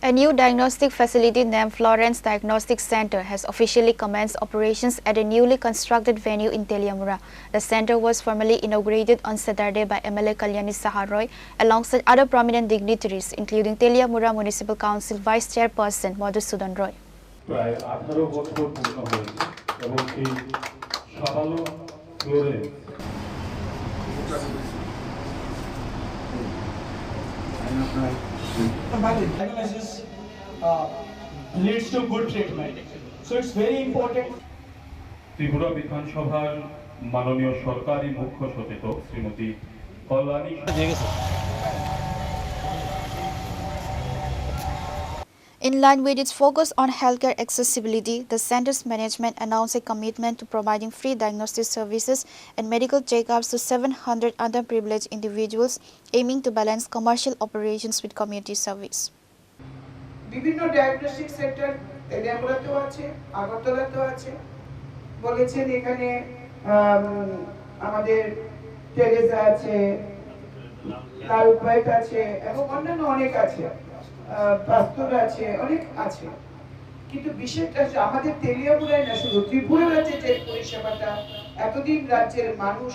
A new diagnostic facility named Florence Diagnostic Center has officially commenced operations at a newly constructed venue in Teliamura. The center was formally inaugurated on Saturday by MLA Kalyani Saharoy alongside other prominent dignitaries, including Teliamura Municipal Council Vice Chairperson Madhusudan Roy. প্রায় 18 বছর পূর্ণ হয়েছে এবং এই সাবালো ফ্লোরেন্স Diagnosis leads to good treatment. So it's very important. Tripura বিধানসভার মাননীয় সরকারি মুখ্য সচেতক Shrimati Kalyani In line with its focus on healthcare accessibility, the center's management announced a commitment to providing free diagnostic services and medical checkups to 700 underprivileged individuals, aiming to balance commercial operations with community service. বিভিন্ন diagnostic centre তেলিয়ামুড়াতেও আছে, আগরতলাতেও আছে। বলেছেন এখানে আমাদের Teresa আছে, লালপাইট আছে এবং অন্যান্য অনেক আছে, পাস্তুর আছে, অনেক আছে। কিন্তু বিষয়টা আমাদের তেলিয়ামুড়ায় না, শুধু ত্রিপুরা রাজ্যে যে পরিষেবাটা এতদিন রাজ্যের মানুষ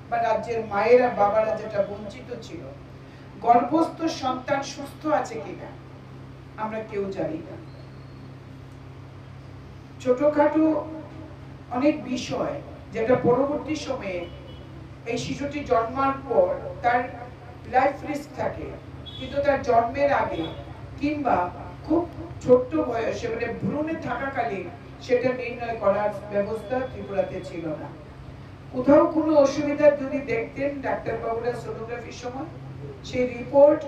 বা রাজ্যের মায়েরা বাবারা যেটা বঞ্চিত ছিল, গর্ভস্থ সন্তান সুস্থ আছে কিনা আমরা কেউ জানি না। ছোটখাটো অনেক বিষয় যেটা পরবর্তী সময়ে এই শিশুটি জন্মার পর তার লাইফ রিস্ক থাকে, কিন্তু তার জন্মের আগে কিংবা খুব ছোট্ট বয়সে মানে ভ্রূণে থাকাকালীন সেটা নির্ণয় করার ব্যবস্থা ত্রিপুরাতে ছিল না। কোথাও কোনো অসুবিধা যদি দেখতেন ডাক্তারবাবুরা সোনোগ্রাফির সময়, সেই রিপোর্ট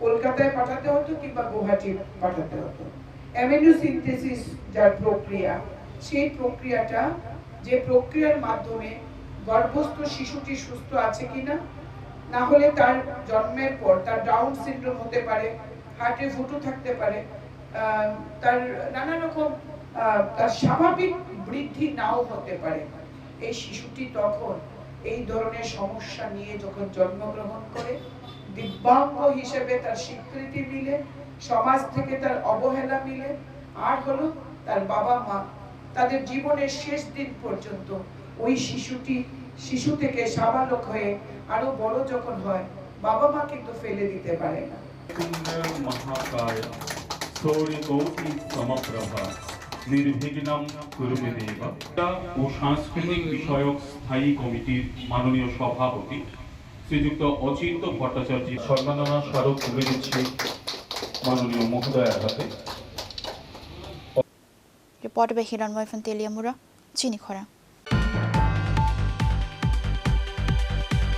কলকাতায় পাঠাতে হতো কিংবা গুয়াহাটি পাঠাতে হতো। অ্যামিনোসিনথেসিস যার প্রক্রিয়া, সেই প্রক্রিয়াটা যে প্রক্রিয়ার মাধ্যমে গর্ভস্থ শিশুটি সুস্থ আছে কিনা, না হলে তার জন্মের পর তার ডাউন সিনড্রোম হতে পারে, হার্টে ফুটো থাকতে পারে, তার নানা রকম তার স্বাভাবিক বৃদ্ধি নাও হতে পারে। এই শিশুটি তখন এই ধরনের সমস্যা নিয়ে যখন জন্মগ্রহণ করে, দিব্যাঙ্গ হিসেবে তার স্বীকৃতি মিলে, সমাজ থেকে তার অবহেলা মিলে, আর হলো তার বাবা মা তাদের জীবনের শেষ দিন পর্যন্ত ওই শিশু থেকে সাবালক হয়ে আরো বড় যখন হয়, বাবা মা কিন্তু ফেলে দিতে পারে না। মহাকায় সৌরিকৌটি সমপ্রভা নির্বিঘ্নম কুরুতে দেব ও সাংস্কৃতিক বিষয়ক স্থায়ী কমিটির মাননীয় সভাপতি শ্রীযুক্ত অচিন্ত ভট্টাচার্য সম্মাননা স্মারক তুলে দিচ্ছে মাননীয় মহোদয়ের হাতে। Reported by Hiranmoy from Teliamura, Chini Khora.